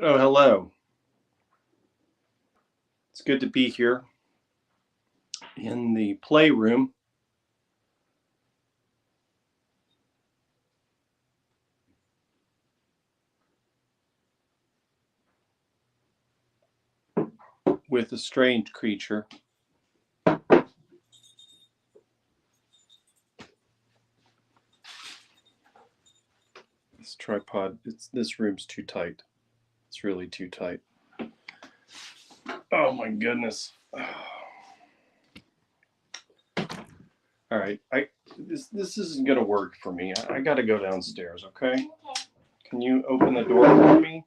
Oh, hello. It's good to be here in the playroom. With a strange creature. This tripod, this room's too tight. It's really too tight. Oh my goodness. All right, this isn't gonna work for me. I gotta go downstairs, okay? Okay. Can you open the door for me?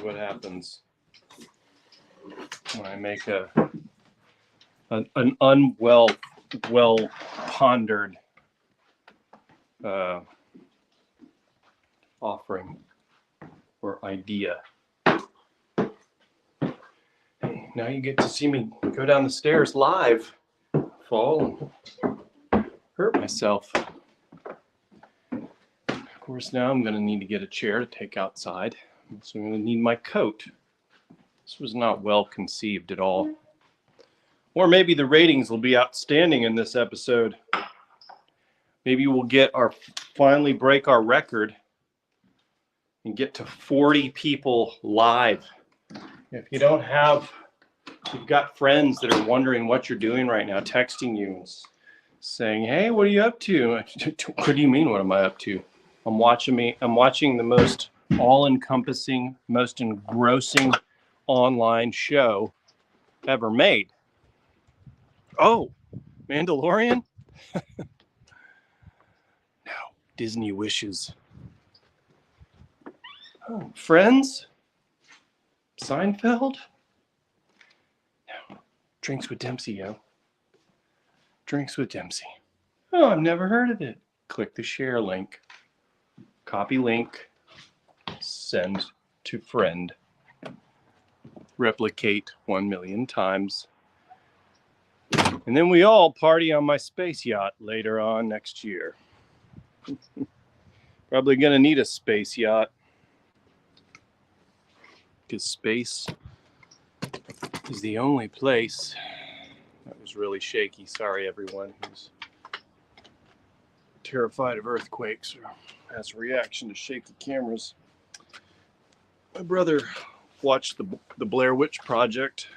What happens when I make an unwell pondered offering or idea? Hey, now you get to see me go down the stairs live, fall, and hurt myself. Of course, now I'm going to need to get a chair to take outside. So I'm going to need my coat. This was not well conceived at all. Or maybe the ratings will be outstanding in this episode. Maybe we'll finally break our record and get to 40 people live. If you've got friends that are wondering what you're doing right now, texting you and saying, "Hey, what are you up to?" What do you mean, what am I up to? I'm watching the most all-encompassing, most engrossing online show ever made. Oh, Mandalorian? No, Disney wishes. Oh, Friends? Seinfeld? No, Drinks with Dempsey, yo. Drinks with Dempsey. Oh, I've never heard of it. Click the share link. Copy link. Send to friend. Replicate 1 million times. And then we all party on my space yacht later on next year. Probably gonna need a space yacht. Because space is the only place. That was really shaky. Sorry, everyone who's terrified of earthquakes or has a reaction to shaky cameras. My brother watched the Blair Witch Project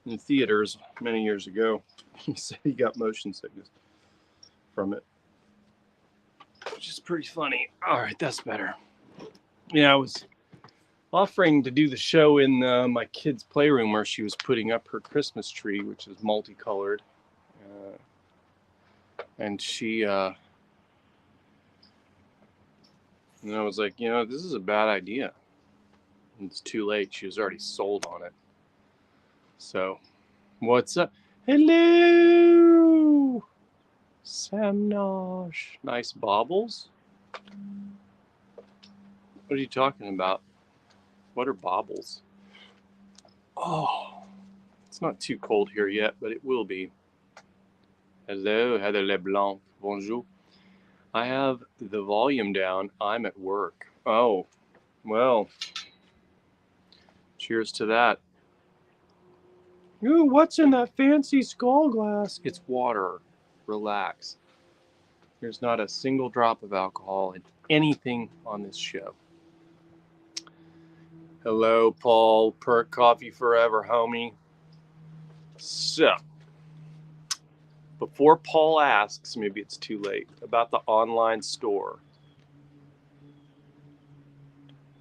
in theaters many years ago. He said he got motion sickness from it, which is pretty funny. All right, that's better. Yeah, I was offering to do the show in my kid's playroom where she was putting up her Christmas tree, which is multicolored. And and I was like, this is a bad idea. And it's too late. She was already sold on it. So, what's up? Hello, Sam Nosh. Nice baubles. What are you talking about? What are baubles? Oh, it's not too cold here yet, but it will be. Hello, Heather LeBlanc. Bonjour. I have the volume down. I'm at work. Oh, well. Cheers to that. Ooh, what's in that fancy skull glass? It's water. Relax. There's not a single drop of alcohol in anything on this show. Hello, Paul. Perk Coffee Forever, homie. So, before Paul asks, maybe it's too late, about the online store,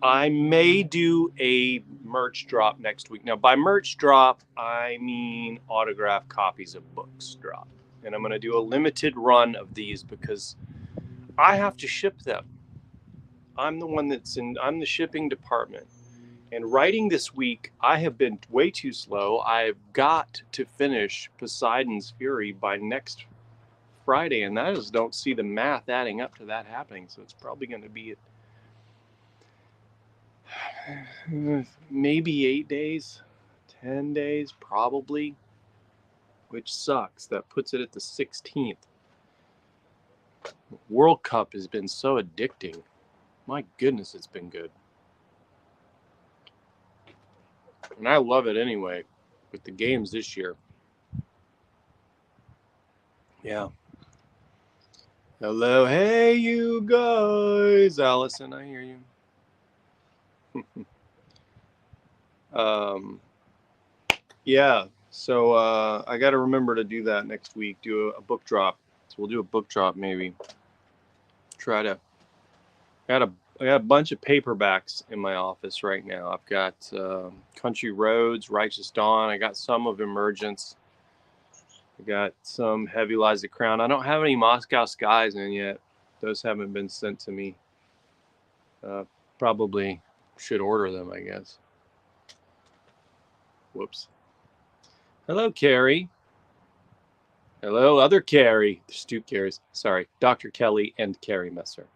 I may do a merch drop next week. Now, by merch drop, I mean autographed copies of books drop. And I'm going to do a limited run of these because I have to ship them. I'm the shipping department. And writing this week, I have been way too slow. I've got to finish Poseidon's Fury by next Friday, and I just don't see the math adding up to that happening. So it's probably going to be maybe 8 days, 10 days, probably, which sucks. That puts it at the 16th. World Cup has been so addicting. My goodness, it's been good. And I love it anyway with the games this year. Yeah. Hello, hey you guys. Allison, I hear you. Yeah, so I got to remember to do that next week, do a book drop. So we'll do a book drop maybe. Try to I got a bunch of paperbacks in my office right now. I've got Country Roads, Righteous Dawn. I got some of Emergence. I got some Heavy Lies the Crown. I don't have any Moscow Skies in yet. Those haven't been sent to me. Probably should order them, I guess. Whoops. Hello, Carrie. Hello, other Carrie. There's two Carries. Sorry, Dr. Kelly and Carrie Messer.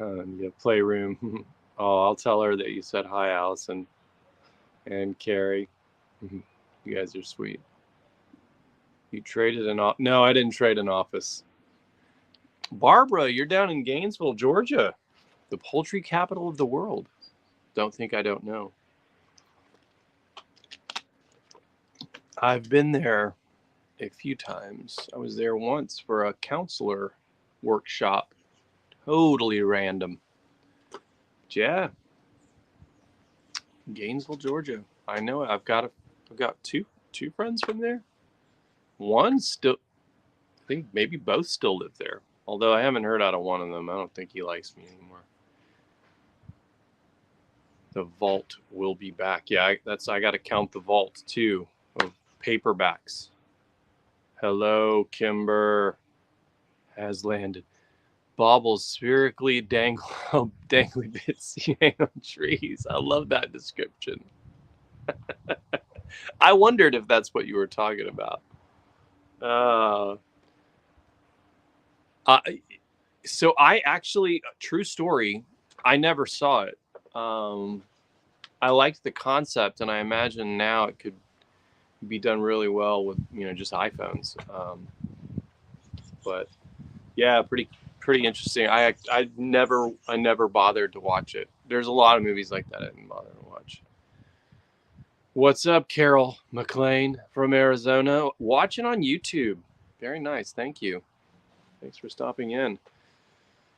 Yeah, Playroom. Oh, I'll tell her that you said hi, Allison and Carrie. You guys are sweet. You traded an office? No, I didn't trade an office. Barbara, you're down in Gainesville, Georgia, the poultry capital of the world. Don't think I don't know. I've been there a few times. I was there once for a counselor workshop. Totally random. Yeah. Gainesville, Georgia. I know it. I've got two friends from there. One still, I think maybe both still live there. Although I haven't heard out of one of them. I don't think he likes me anymore. The vault will be back. Yeah, I got to count the vault too of paperbacks. Hello, Kimber has landed. Baubles spherically dangly bits hang on trees. I love that description. I wondered if that's what you were talking about. So I actually, true story, I never saw it. I liked the concept, and I imagine now it could be done really well with just iPhones. But yeah, pretty interesting. I never bothered to watch it. There's a lot of movies like that I didn't bother to watch. What's up, Carol McLean from Arizona? Watching on YouTube. Very nice. Thank you. Thanks for stopping in.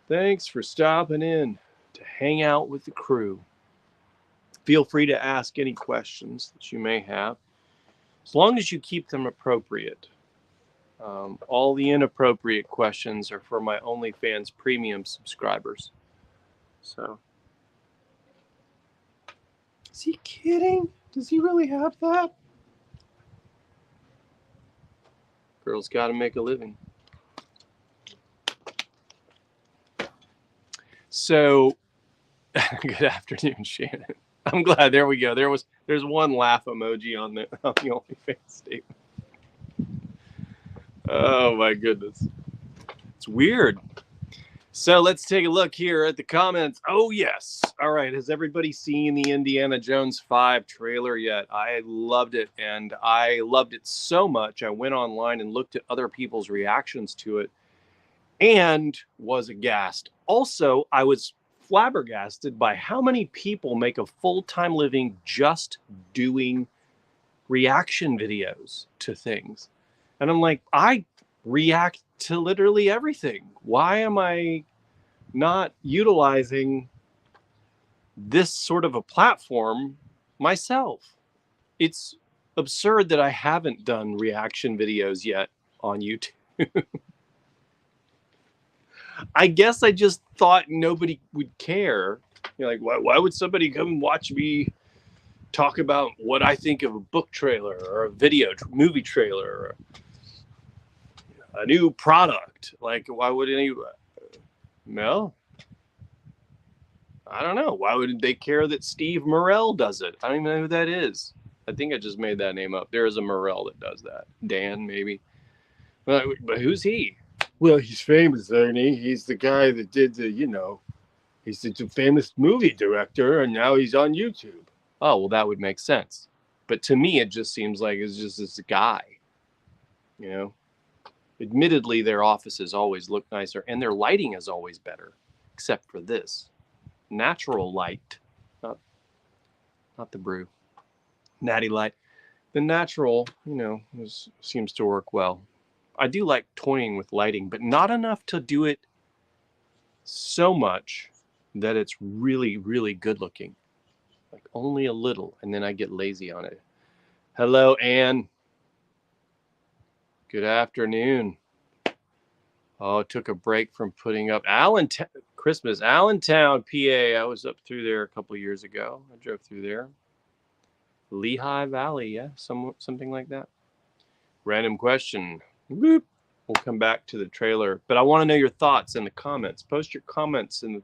Thanks for stopping in to hang out with the crew. Feel free to ask any questions that you may have, as long as you keep them appropriate. All the inappropriate questions are for my OnlyFans premium subscribers. So, is he kidding? Does he really have that? Girls got to make a living. So, good afternoon, Shannon. I'm glad. There we go. There's one laugh emoji on the OnlyFans statement. Oh my goodness. It's weird. So let's take a look here at the comments. Oh yes. All right. Has everybody seen the Indiana Jones 5 trailer yet? I loved it, and I loved it so much I went online and looked at other people's reactions to it and was aghast. Also, I was flabbergasted by how many people make a full-time living just doing reaction videos to things. And I'm like, I react to literally everything. Why am I not utilizing this sort of a platform myself? It's absurd that I haven't done reaction videos yet on YouTube. I guess I just thought nobody would care. Like, why would somebody come watch me talk about what I think of a book trailer or a movie trailer or a new product? Like, why would anyone? No, I don't know. Why would they care that Steve Morrell does it? I don't even know who that is. I think I just made that name up. There is a Morrell that does that. Dan, maybe. But who's he? Well, he's famous, isn't he? He's the guy that did he's the famous movie director, and now he's on YouTube. Oh, well, that would make sense. But to me, it just seems like it's just this guy, you know? Admittedly, their offices always look nicer, and their lighting is always better. except for this natural light, not the brew, natty light. The natural, seems to work well. I do like toying with lighting, but not enough to do it so much that it's really, really good looking. Like only a little, and then I get lazy on it. Hello, Anne. Good afternoon. Oh, took a break from putting up Christmas, Allentown, PA. I was up through there a couple years ago. I drove through there. Lehigh Valley, yeah, something like that. Random question. Whoop. We'll come back to the trailer, but I want to know your thoughts in the comments. Post your comments in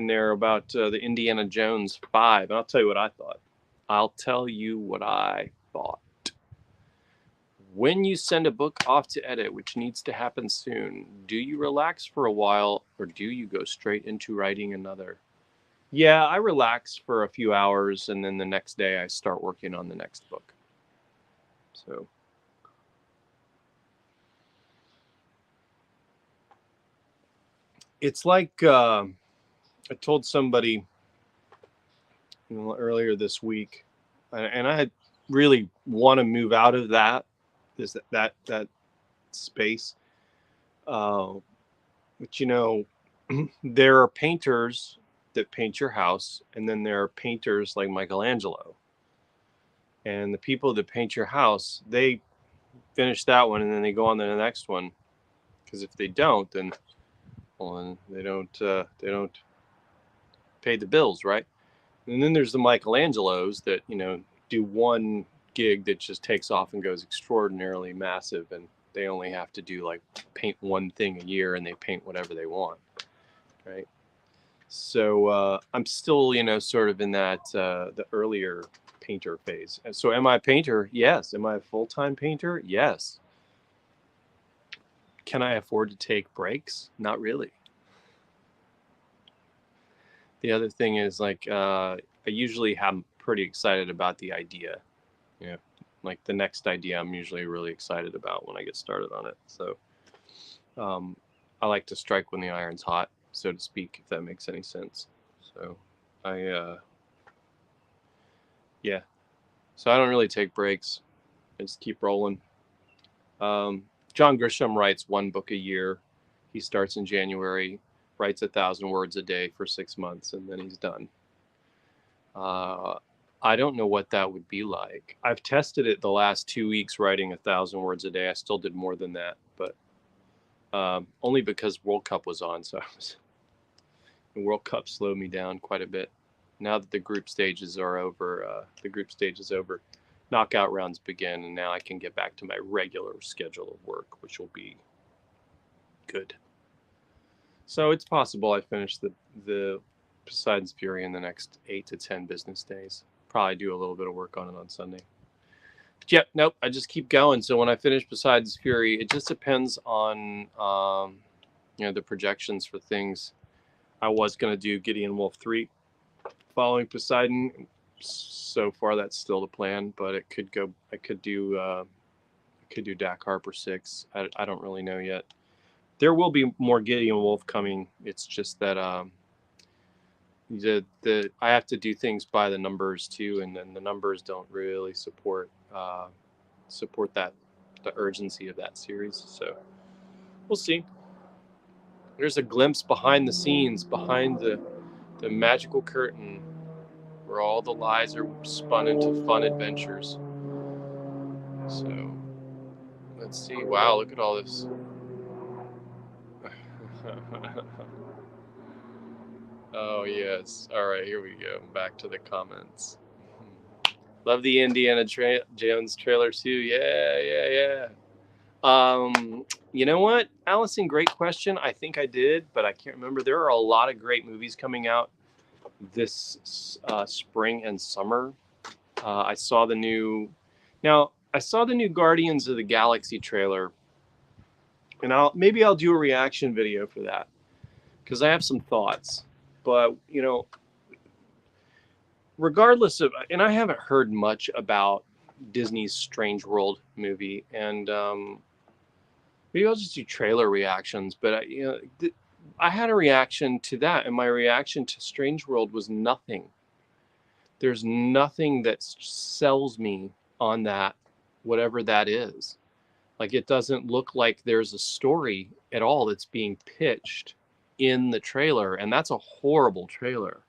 there about the Indiana Jones 5, and I'll tell you what I thought. When you send a book off to edit, which needs to happen soon, do you relax for a while or do you go straight into writing another? Yeah, I relax for a few hours and then the next day I start working on the next book. So it's like I told somebody earlier this week, and I had really want to move out of that space. But there are painters that paint your house, and then there are painters like Michelangelo. And the people that paint your house, they finish that one and then they go on to the next one. Because if they don't, then they don't pay the bills, right? And then there's the Michelangelos that do one gig that just takes off and goes extraordinarily massive, and they only have to do like paint one thing a year, and they paint whatever they want, right? So I'm still sort of in that the earlier painter phase. And so am I a painter? Yes. Am I a full-time painter? Yes. Can I afford to take breaks? Not really. The other thing is like I usually am pretty excited about the idea. Like the next idea I'm usually really excited about when I get started on it. So I like to strike when the iron's hot, so to speak, if that makes any sense. So so I don't really take breaks. I just keep rolling. John Grisham writes one book a year. He starts in January, writes 1,000 words a day for 6 months, and then he's done. I don't know what that would be like. I've tested it the last 2 weeks, writing 1,000 words a day. I still did more than that, but only because World Cup was on. So the World Cup slowed me down quite a bit. Now that the group stages are over, knockout rounds begin, and now I can get back to my regular schedule of work, which will be good. So it's possible I finish the Poseidon's Fury in the next 8 to 10 business days. Probably do a little bit of work on it on Sunday. But yeah, nope, I just keep going. So when I finish Poseidon's Fury, it just depends on the projections for things. I was going to do Gideon Wolf 3 following Poseidon. So far that's still the plan, but it could go. I could do Dak Harper 6. I don't really know yet. There will be more Gideon Wolf coming. It's just that I have to do things by the numbers too, and then the numbers don't really support that, the urgency of that series. So we'll see. There's a glimpse behind the scenes, behind the magical curtain, where all the lies are spun into fun adventures. So let's see. Wow, look at all this. Oh yes. All right, here we go. Back to the comments. Love the Indiana Jones trailer too. Yeah. You know what, Allison? Great question. I think I did, but I can't remember. There are a lot of great movies coming out this spring and summer. I saw the new Guardians of the Galaxy trailer, and I'll do a reaction video for that because I have some thoughts. But regardless of, and I haven't heard much about Disney's Strange World movie, and maybe I'll just do trailer reactions. But I had a reaction to that, and my reaction to Strange World was nothing. There's nothing that sells me on that, whatever that is. Like, it doesn't look like there's a story at all that's being pitched in the trailer, and that's a horrible trailer.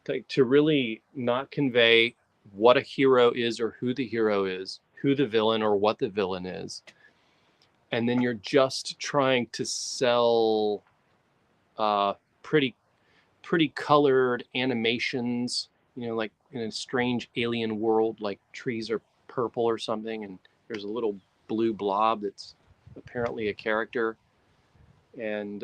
Like, to really not convey what a hero is or who the hero is, who the villain or what the villain is, and then you're just trying to sell pretty colored animations, like in a strange alien world, like trees are purple or something, and there's a little blue blob that's apparently a character, and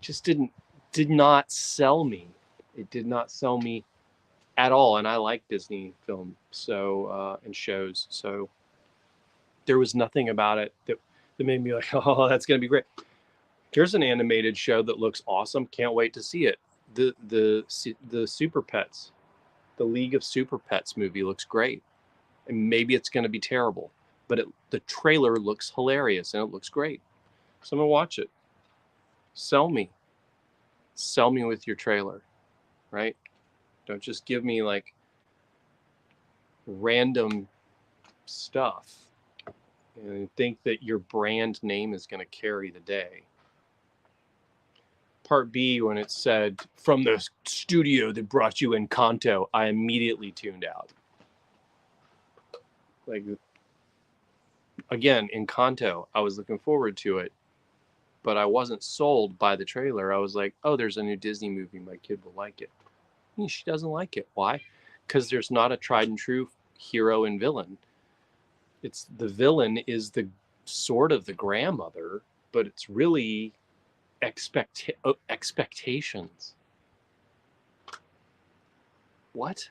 just did not sell me. It did not sell me at all, and I like Disney film and shows, so there was nothing about it that made me like, oh, that's gonna be great. Here's an animated show that looks awesome. Can't wait to see it. The Super Pets, the League of Super Pets movie looks great, and maybe it's going to be terrible, but the trailer looks hilarious and it looks great. So I'm gonna watch it. Sell me with your trailer, right? Don't just give me like random stuff and think that your brand name is going to carry the day. Part B, when it said from the studio that brought you Encanto, I immediately tuned out. Like, again, Encanto, I was looking forward to it, but I wasn't sold by the trailer. I was like, oh, there's a new Disney movie, my kid will like it. She doesn't like it. Why? Because there's not a tried and true hero and villain. It's the villain is the sort of the grandmother, but it's really expectations. What?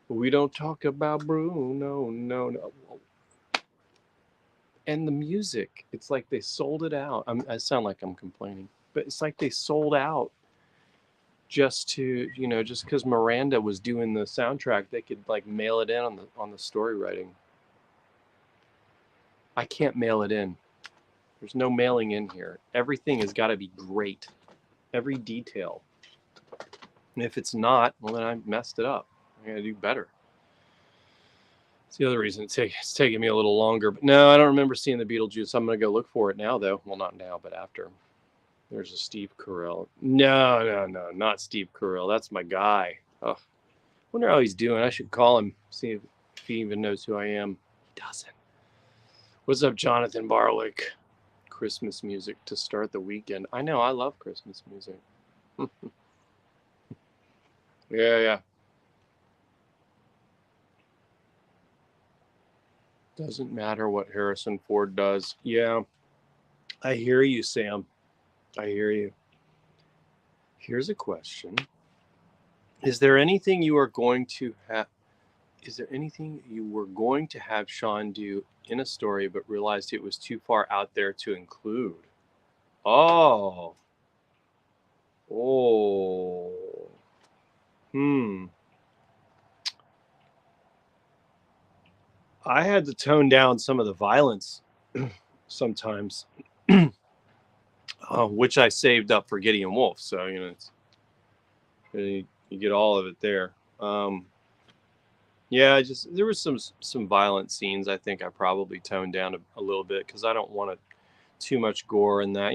We don't talk about Bruno, no. And the music, it's like they sold it out. I sound like I'm complaining, but it's like they sold out just to, just because Miranda was doing the soundtrack, they could like mail it in on the story writing. I can't mail it in. There's no mailing in here. Everything has got to be great. Every detail. And if it's not, well, then I messed it up. I got to do better. It's the other reason it's taking me a little longer. But no, I don't remember seeing the Beetlejuice. I'm going to go look for it now, though. Well, not now, but after. There's a Steve Carell. No, not Steve Carell. That's my guy. Oh, wonder how he's doing. I should call him, see if he even knows who I am. He doesn't. What's up, Jonathan Barwick? Christmas music to start the weekend. I know, I love Christmas music. Yeah. Doesn't matter what Harrison Ford does. Yeah, I hear you, Sam. I hear you. Here's a question. Is there anything you are going to have? Is there anything you were going to have Sean do in a story but realized it was too far out there to include? Oh. I had to tone down some of the violence sometimes, which I saved up for Gideon Wolf. So, you get all of it there. Yeah, there was some violent scenes. I think I probably toned down a little bit because I don't want too much gore in that.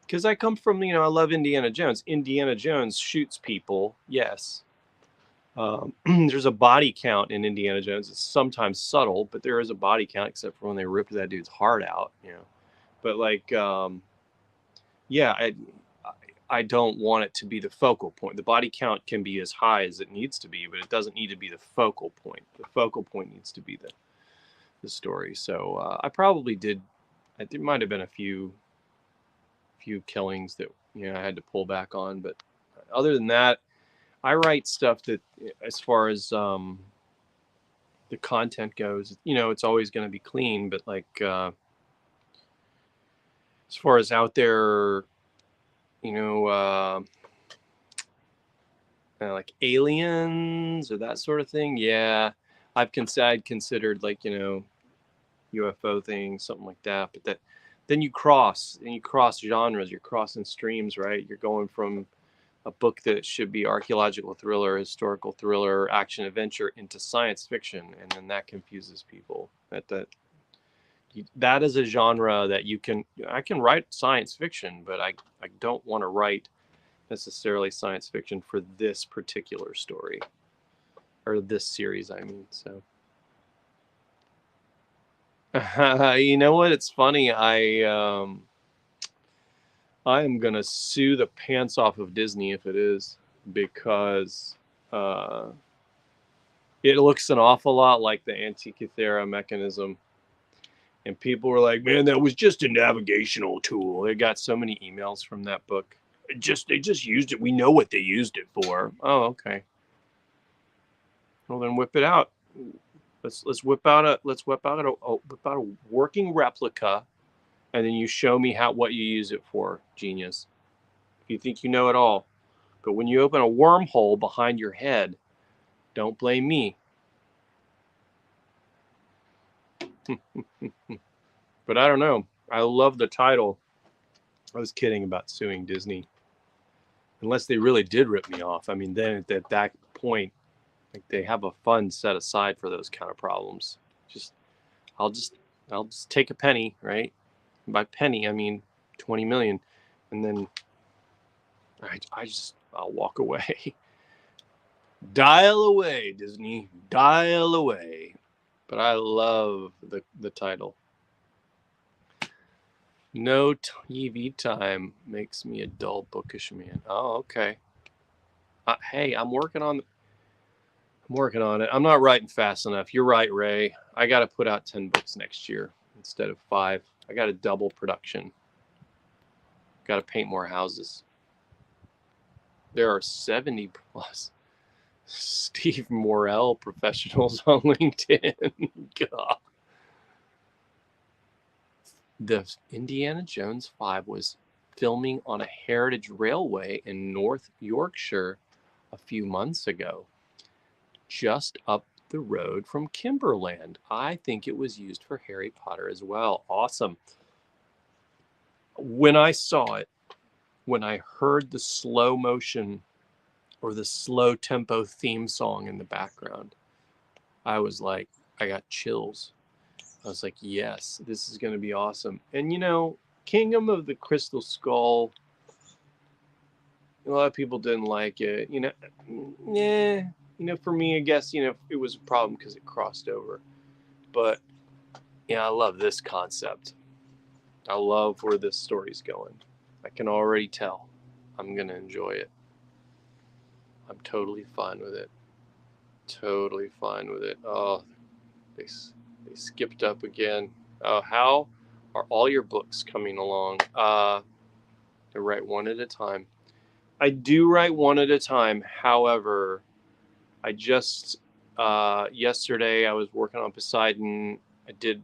Because I come from, I love Indiana Jones. Indiana Jones shoots people, yes. There's a body count in Indiana Jones. It's sometimes subtle, but there is a body count, except for when they ripped that dude's heart out, But like, yeah, I don't want it to be the focal point. The body count can be as high as it needs to be, but it doesn't need to be the focal point. The focal point needs to be the story. So I probably did. There might have been a few killings that I had to pull back on, but other than that, I write stuff that, as far as the content goes, it's always going to be clean, but like as far as out there, like aliens or that sort of thing, yeah, I'd considered like UFO things, something like that, but then you cross genres. You're crossing streams, right? You're going from a book that should be archaeological thriller, historical thriller, action adventure into science fiction, and then that confuses people. That is a genre that I can write science fiction, but I don't want to write necessarily science fiction for this particular story or this series. I mean, so you know what? It's funny. I am gonna sue the pants off of Disney if it is, because it looks an awful lot like the Antikythera mechanism. And people were like, "Man, that was just a navigational tool." They got so many emails from that book. They just used it. We know what they used it for. Oh, okay. Well, then whip it out. Let's whip out a working replica, and then you show me what you use it for, genius. You think you know it all, but when you open a wormhole behind your head, don't blame me. But I don't know. I love the title. I was kidding about suing Disney. Unless they really did rip me off. I mean, then at that point, like, they have a fund set aside for those kind of problems. I'll just take a penny, right? And by penny, I mean 20 million, and then I'll walk away. Dial away, Disney. Dial away. But I love the title. No TV time makes me a dull, bookish man. Oh, okay. Hey, I'm working on it. I'm not writing fast enough. You're right, Ray. I got to put out 10 books next year instead of 5. I got to double production. Got to paint more houses. There are 70 plus Steve Morrell professionals on LinkedIn. God. The Indiana Jones 5 was filming on a heritage railway in North Yorkshire a few months ago, just up the road from Kimberland. I think it was used for Harry Potter as well. Awesome. When I saw it, when I heard the slow motion or the slow tempo theme song in the background, I was like, I got chills. I was like, yes, this is going to be awesome. And Kingdom of the Crystal Skull, a lot of people didn't like it. For me, I guess, it was a problem because it crossed over. But, I love this concept. I love where this story's going. I can already tell I'm going to enjoy it. I'm totally fine with it. Totally fine with it. Oh, they skipped up again. How are all your books coming along? I write one at a time. I do write one at a time. However, I just yesterday I was working on Poseidon. I did,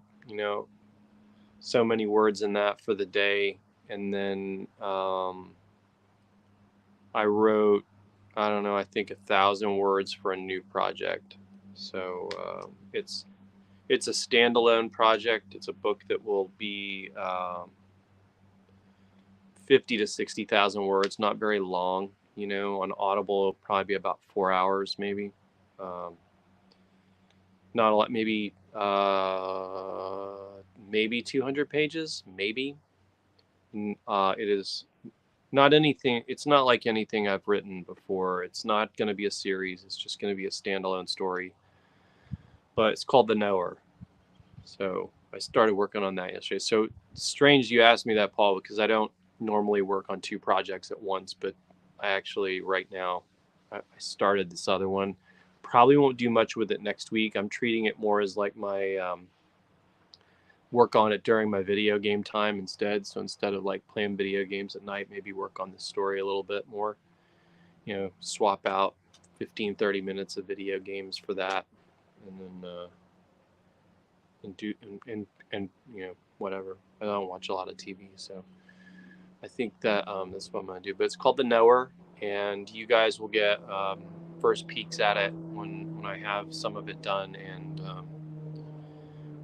so many words in that for the day, and then I wrote, I don't know, I think 1,000 words for a new project. So it's a standalone project. It's a book that will be 50 to 60,000 words, not very long. On Audible, it'll probably be about 4 hours, maybe. Not a lot, maybe 200 pages, maybe. It is not anything. It's not like anything I've written before. It's not going to be a series. It's just going to be a standalone story. But it's called The Knower. So I started working on that yesterday. So strange you asked me that, Paul, because I don't normally work on 2 projects at once, but I actually right now I started this other one. Probably won't do much with it next week. I'm treating it more as like my work on it during my video game time instead. So instead of like playing video games at night, maybe work on the story a little bit more. Swap out 15-30 minutes of video games for that, and then and whatever. I don't watch a lot of TV, so I think that that's what I'm gonna do. But it's called The Knower, and you guys will get first peeks at it when I have some of it done. And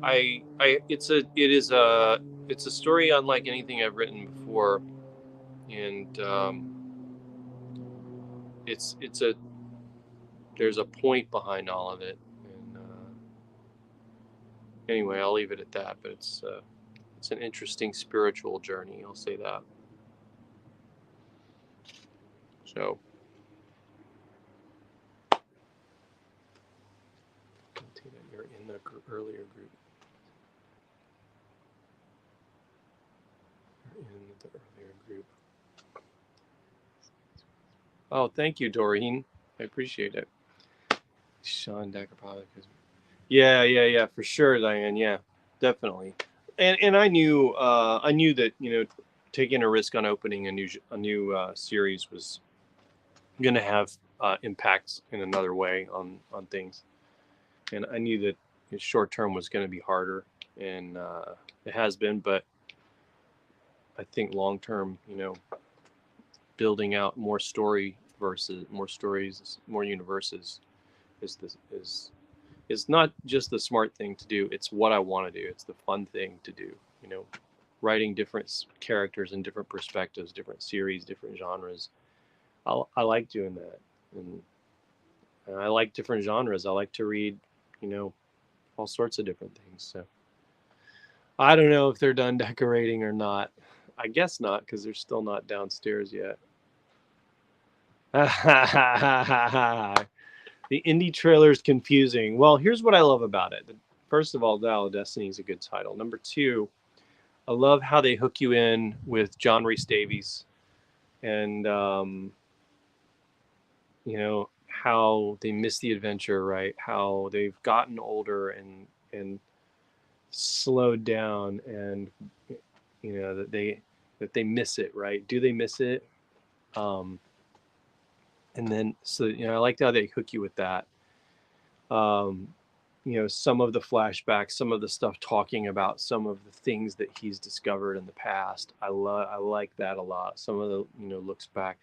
it is a it's a story unlike anything I've written before, and it's a there's a point behind all of it. And anyway, I'll leave it at that. But it's an interesting spiritual journey. I'll say that. So. You're in the earlier group. You're in the earlier group. Oh, thank you, Doreen. I appreciate it. Sean Decker. Yeah, for sure, Diane. Yeah, definitely. And I knew that taking a risk on opening a new series was going to have impacts in another way on things, and I knew that short term was going to be harder, and it has been, but I think long term, building out more stories, more universes is not just the smart thing to do. It's what I want to do. It's the fun thing to do. Writing different characters and different perspectives, different series, different genres. I like doing that, and I like different genres. I like to read, all sorts of different things. So I don't know if they're done decorating or not. I guess not, because they're still not downstairs yet. The indie trailer is confusing. Well, here's what I love about it. First of all, Dial of Destiny is a good title. Number two, I love how they hook you in with John Rhys Davies, and how they miss the adventure, right? How they've gotten older and slowed down, and that they miss it, right? Do they miss it? And then so I liked how they hook you with that. Some of the flashbacks, some of the stuff talking about some of the things that he's discovered in the past. I like that a lot. Some of the looks back.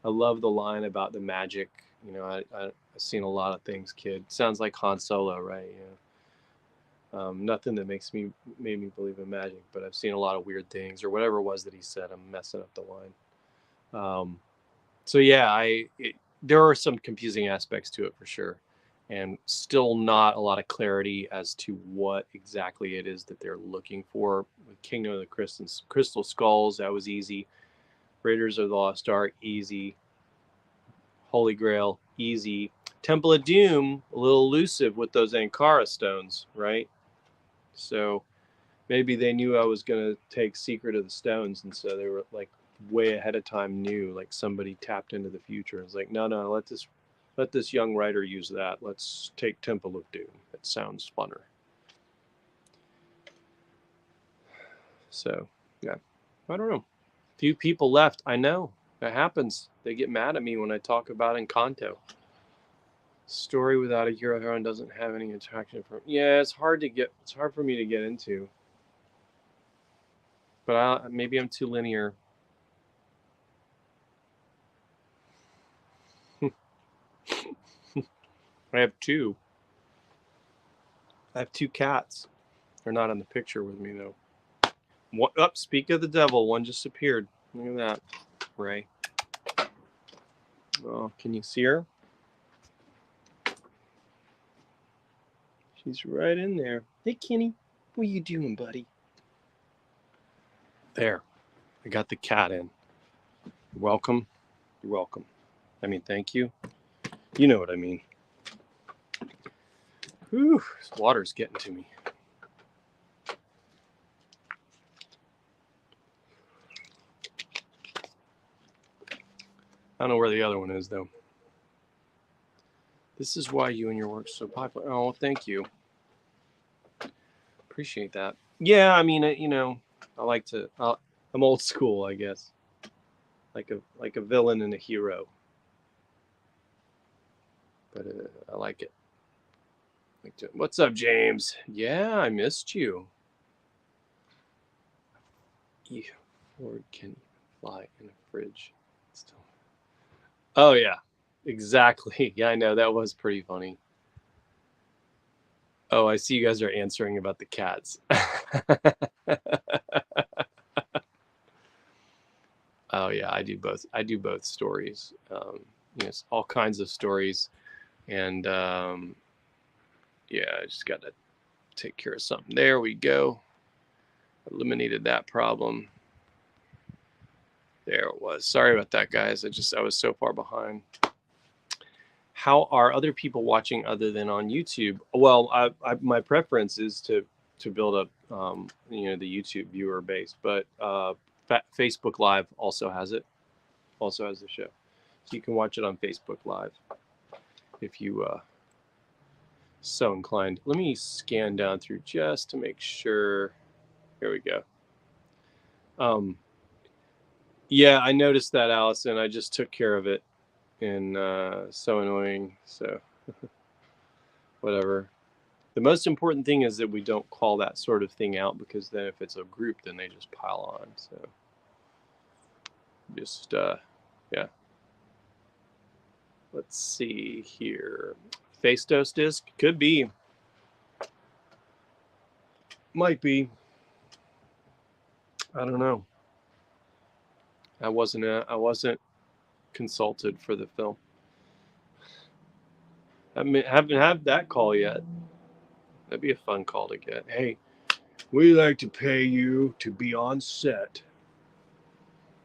I love the line about the magic. I've seen a lot of things, kid. Sounds like Han Solo, right? Nothing that made me believe in magic, but I've seen a lot of weird things or whatever it was that he said. I'm messing up the line. So yeah, there are some confusing aspects to it for sure, and still not a lot of clarity as to what exactly it is that they're looking for. With Kingdom of the Crystal Skulls, that was easy. Raiders of the Lost Ark, easy. Holy Grail, easy. Temple of Doom, a little elusive with those Ankara stones, right? So maybe they knew I was going to take Secret of the Stones, and so they were like way ahead of time knew, like somebody tapped into the future. It's like, no, let this young writer use that. Let's take Temple of Doom. It sounds funner. So yeah, I don't know. Few people left. I know that happens. They get mad at me when I talk about Encanto. Story without a hero heroine doesn't have any attraction for. Yeah, it's hard for me to get into. But maybe I'm too linear. I have two cats. They're not in the picture with me though. Speak of the devil, one just appeared. Look at that, Ray. Oh, can you see her? She's right in there. Hey, Kenny, what are you doing, buddy? There, I got the cat in. You're welcome. You're welcome. I mean, thank you. You know what I mean. Whew, this water's getting to me. I don't know where the other one is, though. This is why you and your work's so popular. Oh, thank you. Appreciate that. Yeah, I mean, I like to. I'm old school, I guess. Like a villain and a hero. But I like it. What's up, James? Yeah, I missed you. Ford can fly in a fridge. Still. Oh yeah, exactly. Yeah, I know, that was pretty funny. Oh, I see you guys are answering about the cats. Oh yeah, I do both. I do both stories. Yes, all kinds of stories, and yeah, I just got to take care of something. There we go. Eliminated that problem. There it was. Sorry about that, guys. I was so far behind. How are other people watching other than on YouTube? Well, my preference is to build up the YouTube viewer base, but Facebook Live also has it. Also has the show, so you can watch it on Facebook Live if you so inclined. Let me scan down through just to make sure. Here we go. Yeah, I noticed that, Allison. I just took care of it, and so annoying. So whatever. The most important thing is that we don't call that sort of thing out, because then if it's a group, then they just pile on. So just yeah. Let's see here. Fastos disc could be, might be. I don't know. I wasn't consulted for the film. Haven't had that call yet. That'd be a fun call to get. Hey, we'd like to pay you to be on set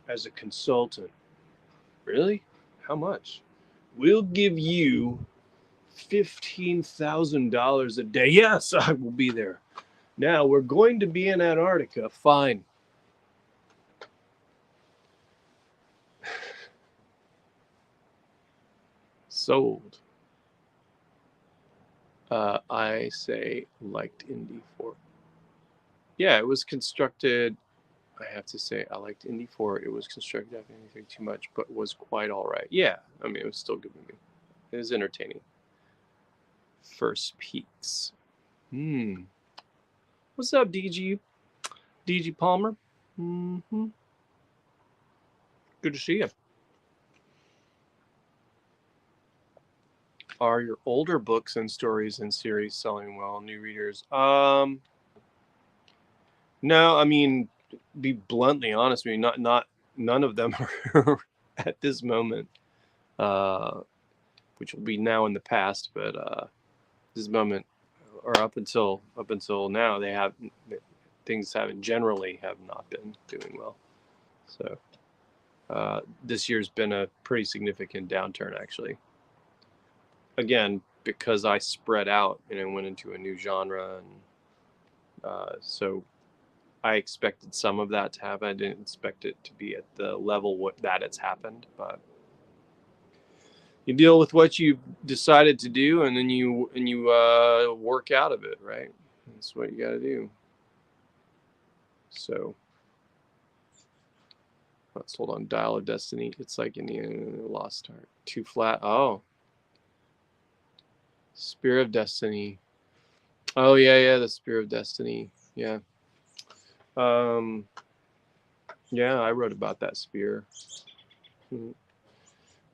as a consultant. Really? How much? We'll give you $15,000 a day. Yes, I will be there. Now we're going to be in Antarctica. Fine. Sold. I say liked Indy 4. Yeah, it was constructed. I have to say I liked Indy 4. It was constructed after anything too much, but was quite all right. Yeah, I mean, it was still good movie. It was entertaining. First Peaks. What's up, DG Palmer? Good to see you. Are your older books and stories and series selling well? New readers? No. I mean, be bluntly honest with you, none of them are at this moment, which will be now in the past. But this moment, or up until now, things generally have not been doing well. So this year's been a pretty significant downturn, actually. Again, because I spread out and I went into a new genre, and so I expected some of that to happen. I didn't expect it to be at the level that it's happened, but you deal with what you decided to do, and then you work out of it, right? That's what you got to do. So let's hold on. Dial of Destiny. It's like in the Lost Art. Too flat. Oh, Spear of Destiny. Oh yeah, the Spear of Destiny. Yeah. Yeah, I wrote about that spear.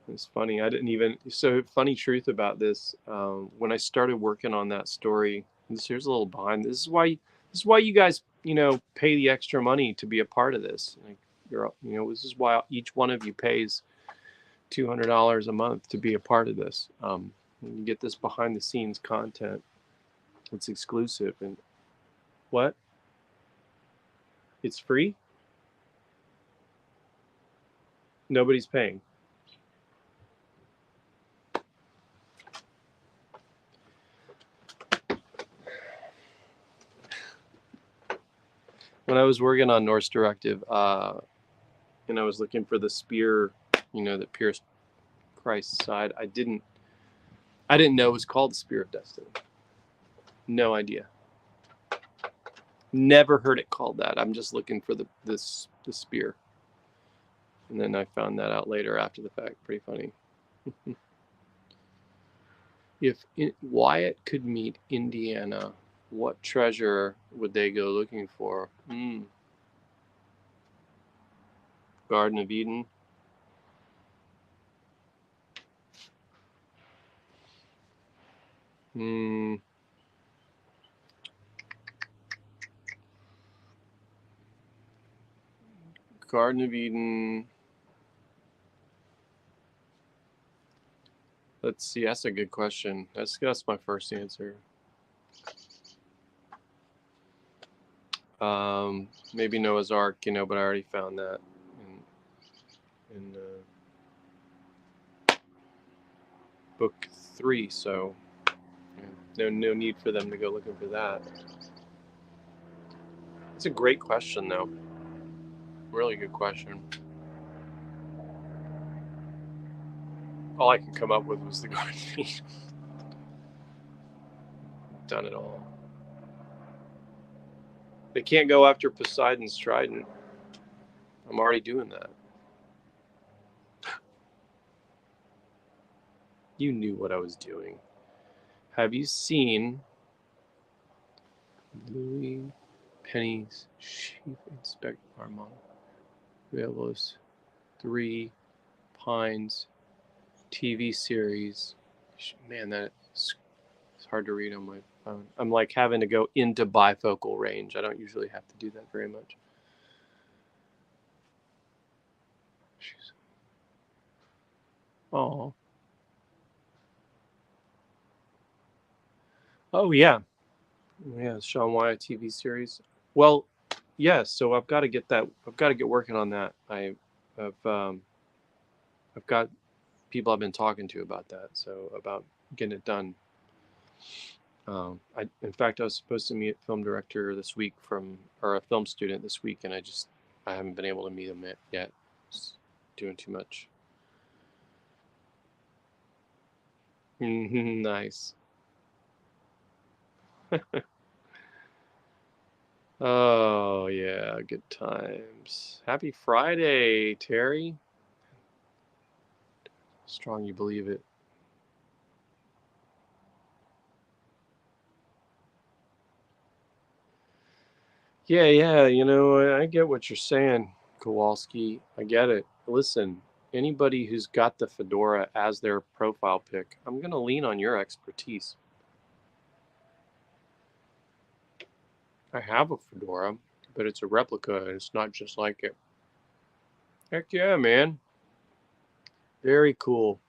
It's funny. I didn't even. So funny truth about this. When I started working on that story, here's a little behind. This is why you guys pay the extra money to be a part of this. Like this is why each one of you pays $200 a month to be a part of this. You get this behind the scenes content. It's exclusive. And what? It's free? Nobody's paying. When I was working on Norse Directive, and I was looking for the spear, that pierced Christ's side, I didn't know it was called the Spear of Destiny. No idea. Never heard it called that. I'm just looking for the spear. And then I found that out later after the fact. Pretty funny. If Wyatt could meet Indiana, what treasure would they go looking for? Garden of Eden. Garden of Eden. Let's see. That's a good question. That's my first answer. Maybe Noah's Ark, but I already found that in book 3, so no need for them to go looking for that. It's a great question, though. Really good question. All I can come up with was the garden meat. Done it all. They can't go after Poseidon's trident. I'm already doing that. You knew what I was doing. Have you seen Louis Penny's Chief Inspector Armand Villalobos 3 Pines TV series? Man, it's hard to read on my phone. I'm like having to go into bifocal range. I don't usually have to do that very much. Oh. Oh yeah. Yeah, Sean Wyatt TV series. Well, yeah, so I've got to get that. I've got to get working on that. I've got people I've been talking to about that. So about getting it done. In fact, I was supposed to meet a film director this week or a film student this week, and I haven't been able to meet him yet. It's doing too much. Nice. Oh yeah, good times. Happy Friday, Terry. Strong you believe it. Yeah, I get what you're saying, Kowalski. I get it. Listen, anybody who's got the fedora as their profile pic, I'm going to lean on your expertise. I have a fedora, but it's a replica and it's not just like it. Heck yeah, man. Very cool.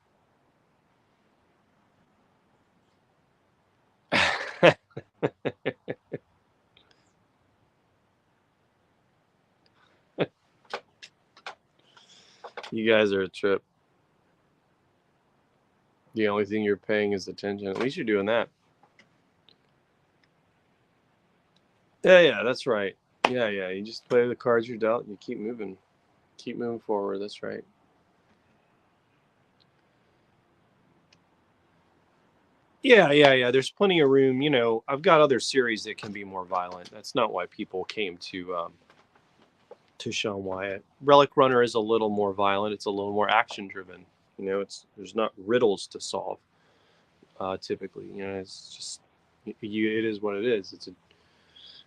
You guys are a trip. The only thing you're paying is attention. At least you're doing that. Yeah, that's right. Yeah, you just play the cards you're dealt and you keep moving. Keep moving forward. That's right. Yeah. There's plenty of room. I've got other series that can be more violent. That's not why people came to Sean Wyatt. Relic Runner is a little more violent. It's a little more action driven. There's not riddles to solve. Typically, it's just it is what it is. It's a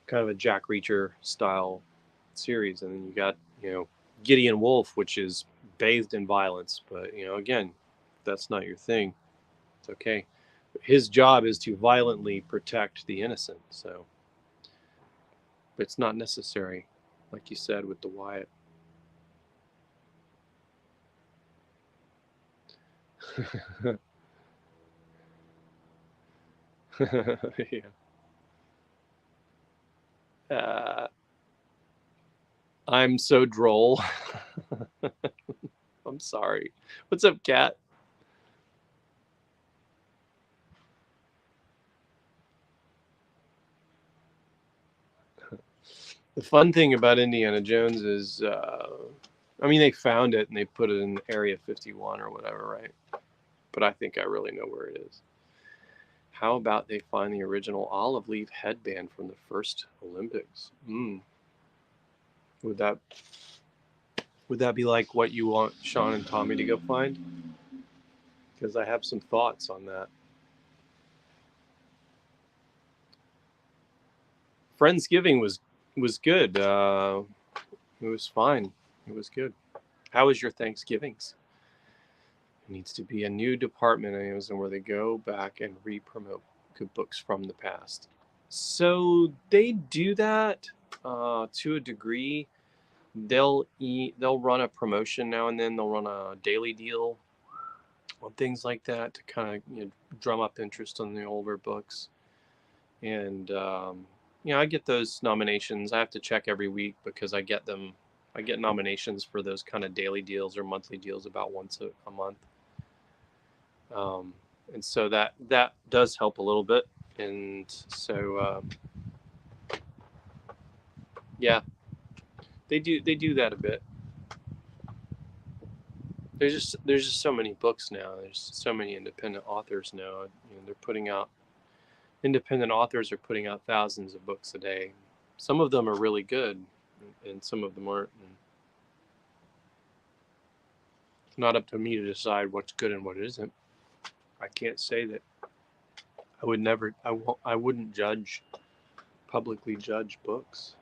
kind of a Jack Reacher style series, and then you got Gideon Wolf, which is bathed in violence. But again, if that's not your thing, it's okay. His job is to violently protect the innocent. So it's not necessary, like you said with the Wyatt. Yeah. I'm so droll. I'm sorry. What's up, Kat? The fun thing about Indiana Jones is, they found it and they put it in Area 51 or whatever, right? But I think I really know where it is. How about they find the original olive leaf headband from the first Olympics? Would that be like what you want Sean and Tommy to go find? Because I have some thoughts on that. Friendsgiving was good. It was fine. It was good. How was your Thanksgivings? It needs to be a new department at Amazon where they go back and re-promote good books from the past. So they do that to a degree. They'll run a promotion now and then. They'll run a daily deal on things like that to kind of, you know, drum up interest on the older books. And you know, I get those nominations. I have to check every week because I get them. I get nominations for those kind of daily deals or monthly deals about once a month. And so that does help a little bit. And so yeah, they do that a bit. There's just so many books now. There's so many independent authors now. You know, they're putting out independent authors are putting out thousands of books a day. Some of them are really good, and some of them aren't. And it's not up to me to decide what's good and what isn't. I can't say that. I would never. I wouldn't publicly judge books.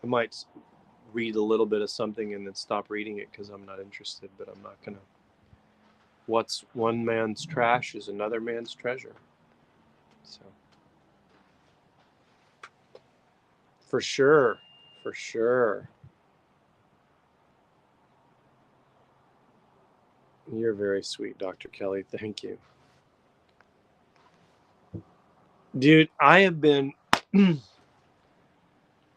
I might read a little bit of something and then stop reading it because I'm not interested. But I'm not gonna. What's one man's trash is another man's treasure. So for sure, for sure. You're very sweet, Dr. Kelly. Thank you. Dude, I have been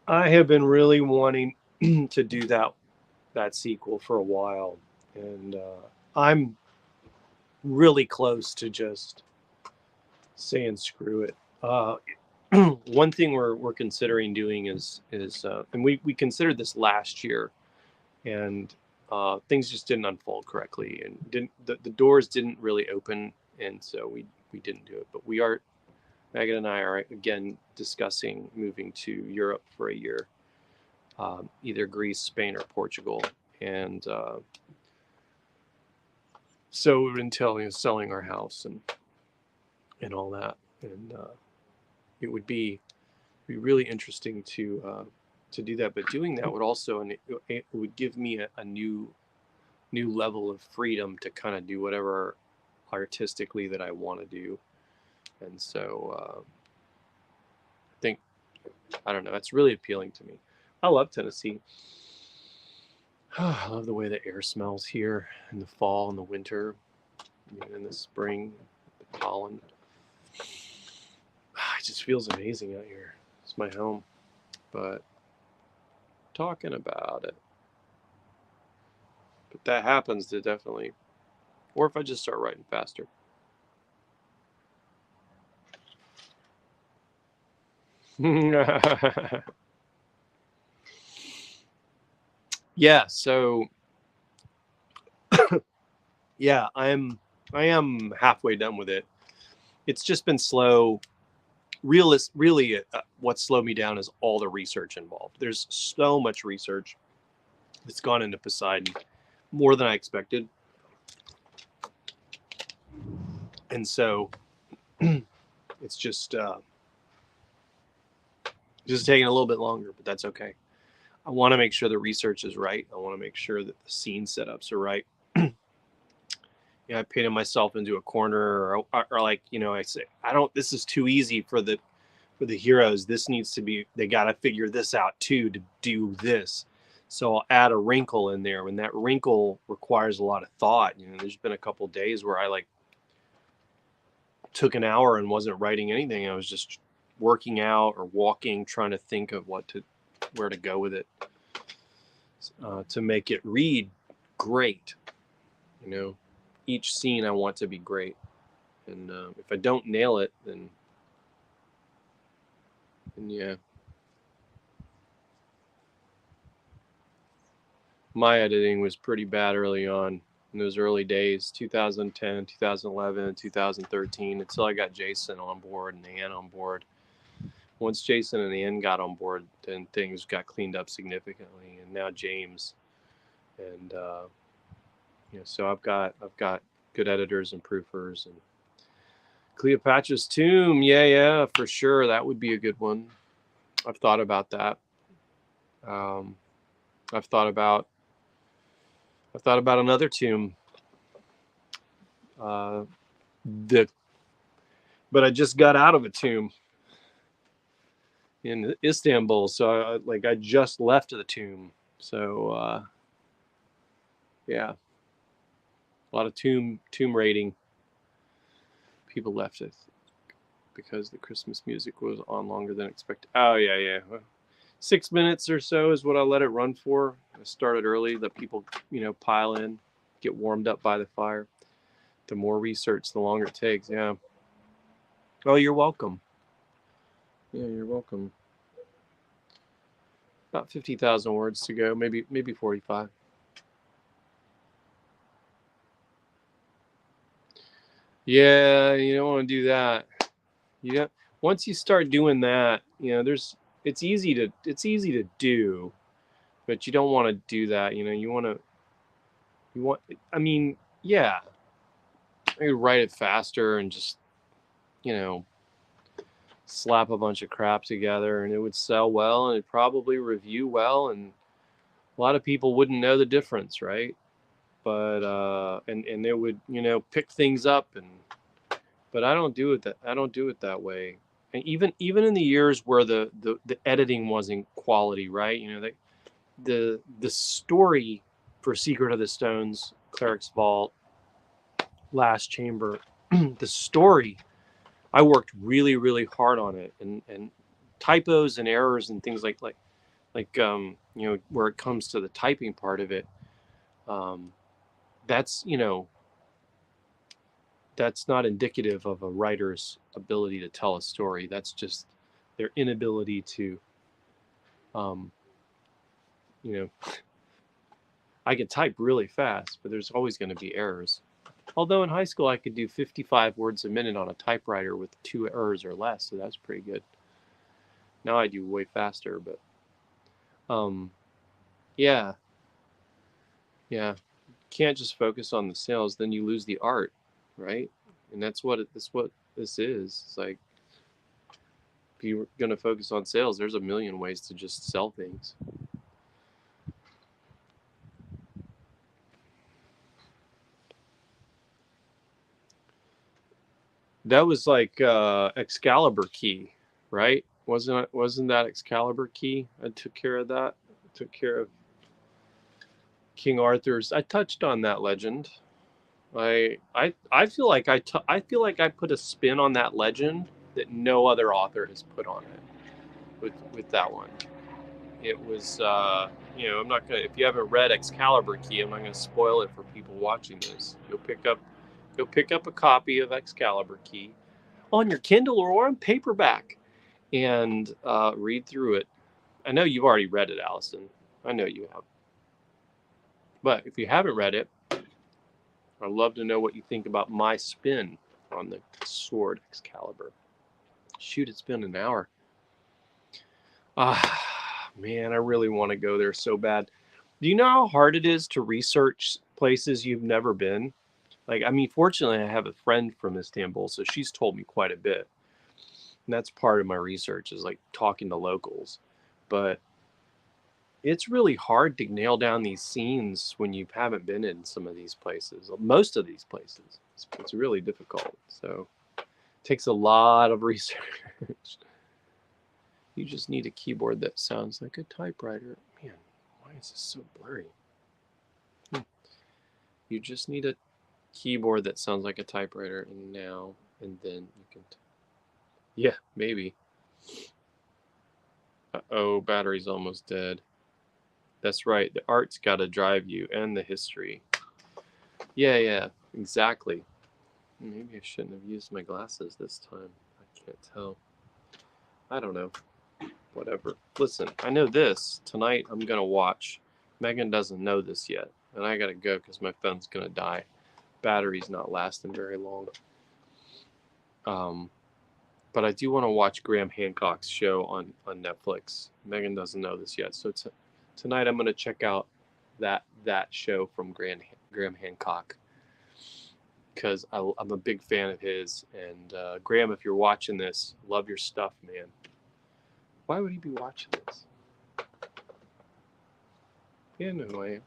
really wanting to do that sequel for a while, and I'm really close to just saying screw it. One thing we're considering doing is and we considered this last year, and things just didn't unfold correctly, and the doors didn't really open, and so we didn't do it. But Megan and I are again discussing moving to Europe for a year, either Greece, Spain, or Portugal, and so we've been selling our house and all that, and it would be really interesting to do that. But doing that would also, and it would give me a new level of freedom to kind of do whatever artistically that I want to do, and so I think, I don't know, it's really appealing to me. I love Tennessee. I love the way the air smells here in the fall and the winter, in the spring, the pollen. It just feels amazing out here. It's my home. But talking about it. But that happens to definitely, or if I just start writing faster. Yeah, so yeah, I am halfway done with it. It's just been slow. Really, what slowed me down is all the research involved. There's so much research that's gone into Poseidon, more than I expected, and so it's just taking a little bit longer, but that's okay. I want to make sure the research is right. I want to make sure that the scene setups are right. I painted myself into a corner, or like, I say, this is too easy for the heroes. This needs to be, they got to figure this out too, to do this. So I'll add a wrinkle in there, and that wrinkle requires a lot of thought. There's been a couple days where I took an hour and wasn't writing anything. I was just working out or walking, trying to think of where to go with it, to make it read great. Each scene I want to be great, and if I don't nail it, then yeah. My editing was pretty bad early on, in those early days, 2010, 2011, 2013, until I got Jason on board and Ann on board. Once Jason and Ann got on board, then things got cleaned up significantly, and now James, and so I've got good editors and proofers. And Cleopatra's Tomb, yeah, for sure, that would be a good one. I've thought about that. I've thought about another tomb. But I just got out of a tomb in Istanbul, so I just left the tomb. So yeah. A lot of tomb raiding. People left it because the Christmas music was on longer than expected. Oh yeah. Well, 6 minutes or so is what I let it run for. I started early, let people, pile in, get warmed up by the fire. The more research, the longer it takes. Yeah. Oh, you're welcome. Yeah, you're welcome. About 50,000 words to go, maybe 45. Yeah, you don't want to do that. Yeah. Once you start doing that, it's easy to do, but you don't want to do that. I mean, yeah, I could write it faster and just, you know, slap a bunch of crap together and it would sell well and it'd probably review well and a lot of people wouldn't know the difference, right? But and they would, pick things up but I don't do it that way. And even in the years where the editing wasn't quality, right? The story for Secret of the Stones, Cleric's Vault, Last Chamber, the story, I worked really, really hard on it, and typos and errors and things where it comes to the typing part of it, um, that's that's not indicative of a writer's ability to tell a story. That's just their inability to, um, you know, I can type really fast, but there's always going to be errors. Although in high school I could do 55 words a minute on a typewriter with 2 errors or less, so that's pretty good. Now I do way faster, but um, yeah, yeah. Can't just focus on the sales, then you lose the art, right? And that's what this is. It's like if you're going to focus on sales, there's a million ways to just sell things. That was like Excalibur key, right? Wasn't that Excalibur key? I took care of that. I took care of King Arthur's. I touched on that legend. I feel like I feel like I put a spin on that legend that no other author has put on it with that one. It was I'm not gonna, if you haven't read Excalibur Key, I'm not gonna spoil it for people watching this. You'll pick up a copy of Excalibur Key on your Kindle or on paperback and read through it. I know you've already read it, Allison. I know you have. But if you haven't read it, I'd love to know what you think about my spin on the sword Excalibur. Shoot, it's been an hour. Man, I really want to go there so bad. Do you know how hard it is to research places you've never been? Like, I mean, fortunately, I have a friend from Istanbul, so she's told me quite a bit. And that's part of my research is like talking to locals. But it's really hard to nail down these scenes when you haven't been in some of these places, most of these places. It's really difficult. So it takes a lot of research. You just need a keyboard that sounds like a typewriter. Man, why is this so blurry? You just need a keyboard that sounds like a typewriter, and then you can. Yeah, maybe. Uh-oh, battery's almost dead. That's right. The art's got to drive you, and the history. Yeah, exactly. Maybe I shouldn't have used my glasses this time. I can't tell. I don't know. Whatever. Listen, I know this. Tonight I'm going to watch. Megan doesn't know this yet. And I got to go because my phone's going to die. Battery's not lasting very long. But I do want to watch Graham Hancock's show on Netflix. Megan doesn't know this yet. So tonight I'm going to check out that show from Graham Hancock. Because I'm a big fan of his. And Graham, if you're watching this, love your stuff, man. Why would he be watching this? Yeah, no, I am.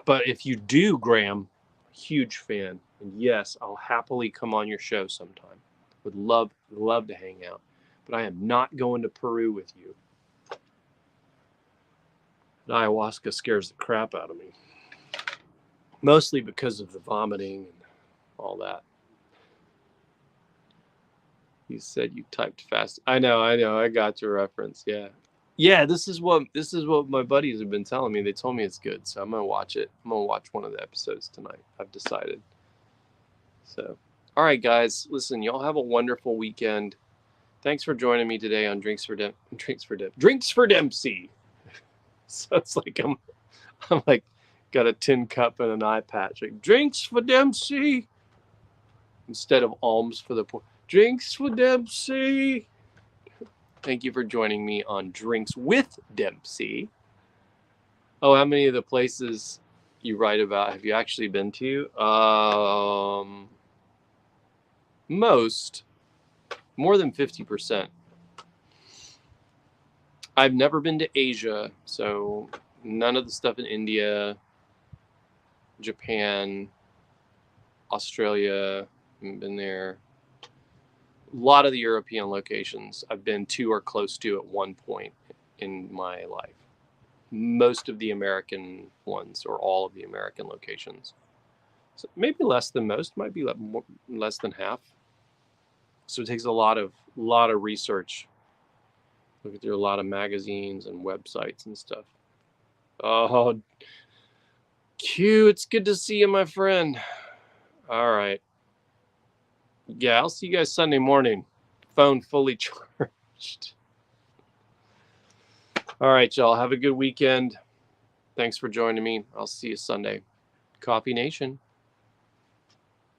But if you do, Graham, huge fan. And yes, I'll happily come on your show sometime. Would love to hang out. But I am not going to Peru with you. Ayahuasca scares the crap out of me. Mostly because of the vomiting and all that. You said you typed fast. I know. I got your reference. Yeah. Yeah, this is what my buddies have been telling me. They told me it's good, so I'm gonna watch it. I'm gonna watch one of the episodes tonight. I've decided. So, all right, guys, listen. Y'all have a wonderful weekend. Thanks for joining me today on Drinks for Dempsey. So it's like I'm like got a tin cup and an eye patch. Like Drinks for Dempsey instead of alms for the poor. Drinks for Dempsey. Thank you for joining me on Drinks with Dempsey. Oh, how many of the places you write about have you actually been to? Most, more than 50%. I've never been to Asia, so none of the stuff in India, Japan, Australia, haven't been there. A lot of the European locations I've been to or close to at one point in my life. Most of the American ones, or all of the American locations. So maybe less than most, might be less than half. So it takes a lot of research. Look through a lot of magazines and websites and stuff. Oh, Q, it's good to see you, my friend. All right. Yeah, I'll see you guys Sunday morning. Phone fully charged. All right, y'all. Have a good weekend. Thanks for joining me. I'll see you Sunday. Coffee Nation.